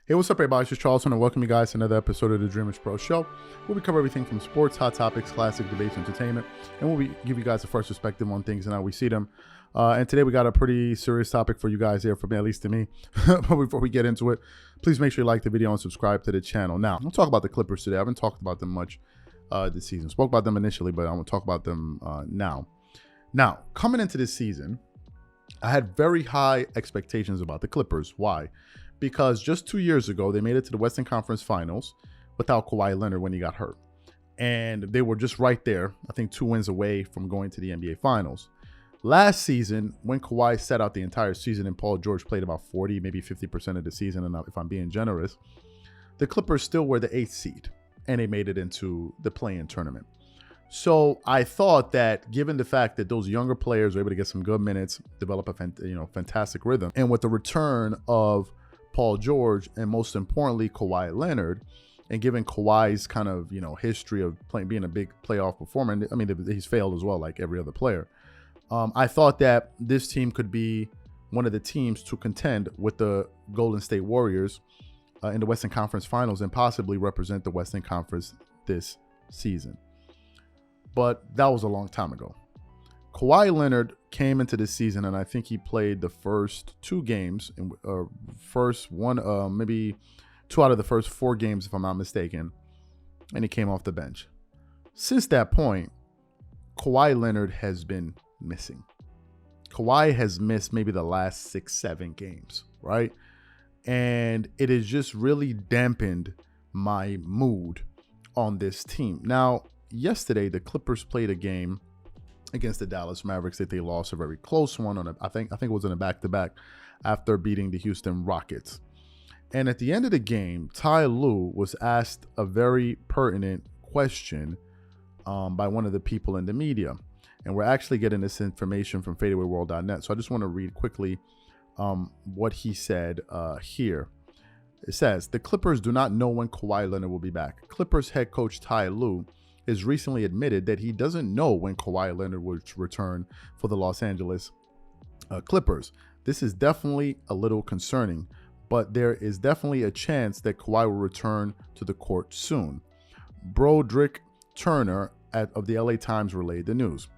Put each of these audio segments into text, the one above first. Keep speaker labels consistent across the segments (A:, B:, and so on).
A: Hey, what's up, everybody? It's just Charles, and welcome you guys to another episode of the Dreamerspro Show, where we cover everything from sports, hot topics, classic debates, entertainment, and where we give you guys a first perspective on things and how we see them. And today we got a pretty serious topic for you guys here, for me, at least to me. But before we get into it, please make sure you like the video and subscribe to the channel. Now, we'll talk about the Clippers today. I haven't talked about them much this season. Spoke about them initially, but I'm going to talk about them now. Now, coming into this season, I had very high expectations about the Clippers. Why? Because just 2 years ago, they made it to the Western Conference Finals without Kawhi Leonard when he got hurt. And they were just right there, I think 2 wins away from going to the NBA Finals. Last season, when Kawhi sat out the entire season and Paul George played about 40, maybe 50% of the season, and if I'm being generous, the Clippers still were the 8th seed, and they made it into the play-in tournament. So I thought that given the fact that those younger players were able to get some good minutes, develop a fantastic rhythm, and with the return of Paul George, and most importantly, Kawhi Leonard, and given Kawhi's kind of, history of being a big playoff performer, and I mean, he's failed as well, like every other player. I thought that this team could be one of the teams to contend with the Golden State Warriors in the Western Conference Finals and possibly represent the Western Conference this season. But that was a long time ago. Kawhi Leonard came into this season, and I think he played the first 2 games, maybe 2 out of the first 4 games, if I'm not mistaken, and he came off the bench. Since that point, Kawhi Leonard has been missing. Kawhi has missed maybe the last 6-7 games, right? And it has just really dampened my mood on this team. Now, yesterday, the Clippers played a game against the Dallas Mavericks that they lost, a very close one on I think it was in a back-to-back after beating the Houston Rockets. And at the end of the game, Ty Lue was asked a very pertinent question by one of the people in the media. And we're actually getting this information from fadeawayworld.net. So I just want to read quickly what he said here. It says, the Clippers do not know when Kawhi Leonard will be back. Clippers head coach Ty Lue has recently admitted that he doesn't know when Kawhi Leonard will return for the Los Angeles Clippers. This is definitely a little concerning, but there is definitely a chance that Kawhi will return to the court soon. Broderick Turner of the LA Times relayed the news.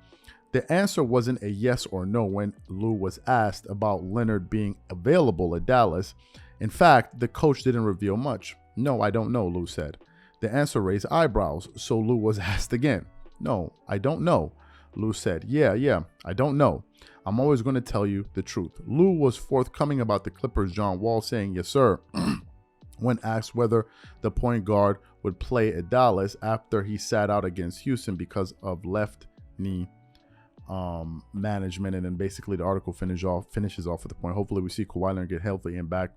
A: The answer wasn't a yes or no when Lue was asked about Leonard being available at Dallas. In fact, the coach didn't reveal much. No, I don't know, Lue said. The answer raised eyebrows, so Lue was asked again. No, I don't know. Lue said, yeah, I don't know. I'm always going to tell you the truth. Lue was forthcoming about the Clippers' John Wall saying, yes, sir, when asked whether the point guard would play at Dallas after he sat out against Houston because of left knee management. And then basically the article finishes off with the point. Hopefully we see Kawhi Leonard get healthy and back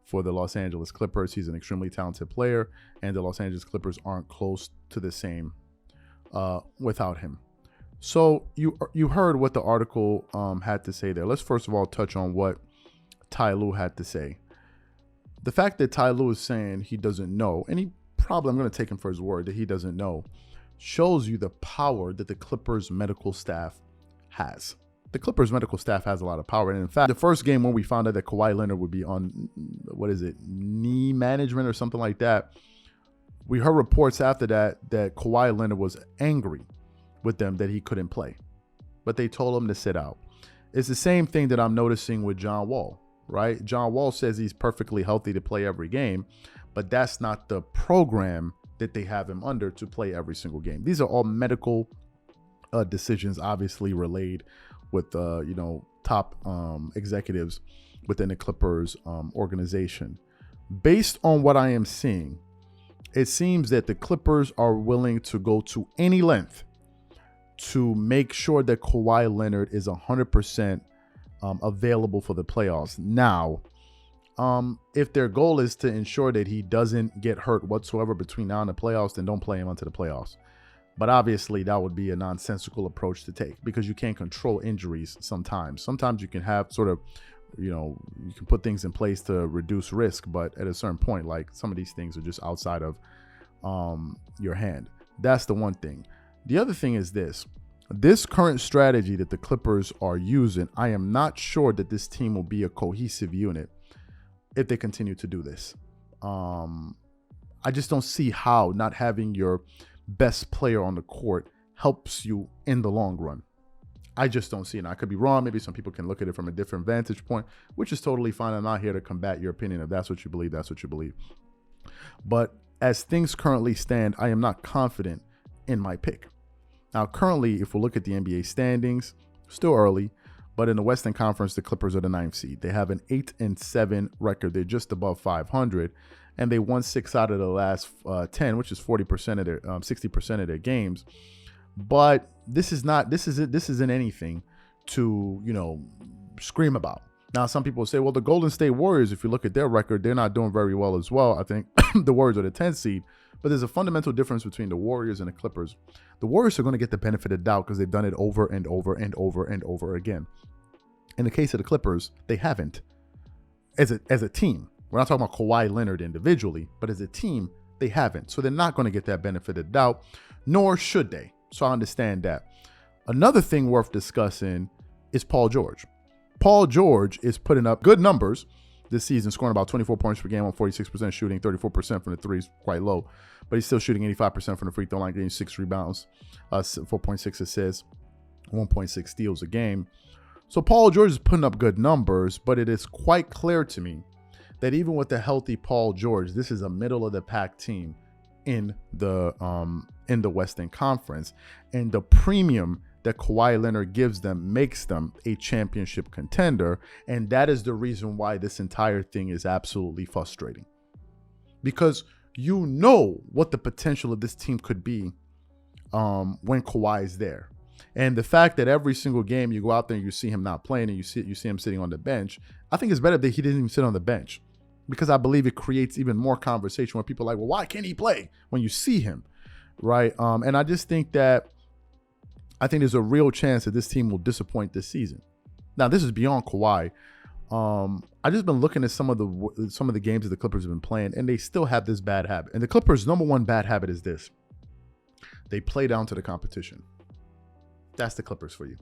A: for the Los Angeles Clippers. He's an extremely talented player, and the Los Angeles Clippers aren't close to the same without him. So you heard what the article had to say there. Let's first of all touch on what Ty Lue had to say. The fact that Ty Lue is saying he doesn't know, and he probably, I'm going to take him for his word that he doesn't know, shows you the power that the Clippers medical staff has. The Clippers medical staff has a lot of power. And in fact, the first game when we found out that Kawhi Leonard would be on, knee management or something like that, we heard reports after that Kawhi Leonard was angry with them that he couldn't play. But they told him to sit out. It's the same thing that I'm noticing with John Wall, right? John Wall says he's perfectly healthy to play every game, but that's not the program that they have him under to play every single game. These are all medical decisions, obviously relayed with top executives within the Clippers organization. Based on what I am seeing, it seems that the Clippers are willing to go to any length to make sure that Kawhi Leonard is 100% available for the playoffs. Now, if their goal is to ensure that he doesn't get hurt whatsoever between now and the playoffs, then don't play him until the playoffs. But obviously, that would be a nonsensical approach to take because you can't control injuries sometimes. Sometimes you can have sort of, you can put things in place to reduce risk. But at a certain point, like some of these things are just outside of your hand. That's the one thing. The other thing is this current strategy that the Clippers are using, I am not sure that this team will be a cohesive unit if they continue to do this. I just don't see how not having your best player on the court helps you in the long run. I just don't see it. Now, I could be wrong. Maybe some people can look at it from a different vantage point, which is totally fine. I'm not here to combat your opinion. If that's what you believe, that's what you believe. But as things currently stand, I am not confident in my pick. Now, currently, if we look at the NBA standings, still early, but in the Western Conference, the Clippers are the 9th seed. They have an 8-7 record. They're just above 500, and they won 6 out of the last 10, which is 40% of their 60% of their games. But this isn't anything to scream about. Now, some people say, well, the Golden State Warriors, if you look at their record, they're not doing very well as well. I think the Warriors are the 10th seed, but there's a fundamental difference between the Warriors and the Clippers. The Warriors are going to get the benefit of the doubt because they've done it over and over and over and over again. In the case of the Clippers, they haven't. As a team, we're not talking about Kawhi Leonard individually, but as a team, they haven't. So they're not going to get that benefit of the doubt, nor should they. So I understand that. Another thing worth discussing is Paul George. Paul George is putting up good numbers this season, scoring about 24 points per game on 46% shooting, 34% from the threes, quite low. But he's still shooting 85% from the free throw line, getting 6 rebounds, 4.6 assists, 1.6 steals a game. So Paul George is putting up good numbers, but it is quite clear to me that even with the healthy Paul George, this is a middle-of-the-pack team in the Western Conference, and the premium that Kawhi Leonard gives them makes them a championship contender, and that is the reason why this entire thing is absolutely frustrating, because you know what the potential of this team could be when Kawhi is there, and the fact that every single game you go out there and you see him not playing and you see him sitting on the bench, I think it's better that he didn't even sit on the bench, because I believe it creates even more conversation where people are like, well, why can't he play when you see him, right? And I just think that there's a real chance that this team will disappoint this season. Now, this is beyond Kawhi. I just been looking at some of the games that the Clippers have been playing, and they still have this bad habit. And the Clippers' number one bad habit is this: they play down to the competition. That's the Clippers for you.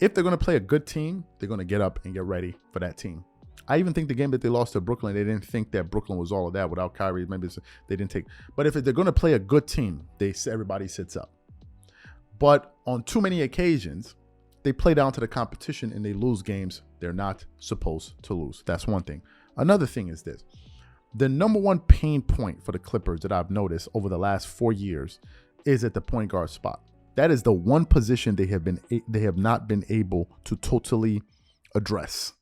A: If they're going to play a good team, they're going to get up and get ready for that team. I even think the game that they lost to Brooklyn, they didn't think that Brooklyn was all of that without Kyrie. Maybe they didn't take. But if they're going to play a good team, everybody sits up. But on too many occasions, they play down to the competition and they lose games they're not supposed to lose. That's one thing. Another thing is this: the number one pain point for the Clippers that I've noticed over the last 4 years is at the point guard spot. That is the one position they have not been able to totally address.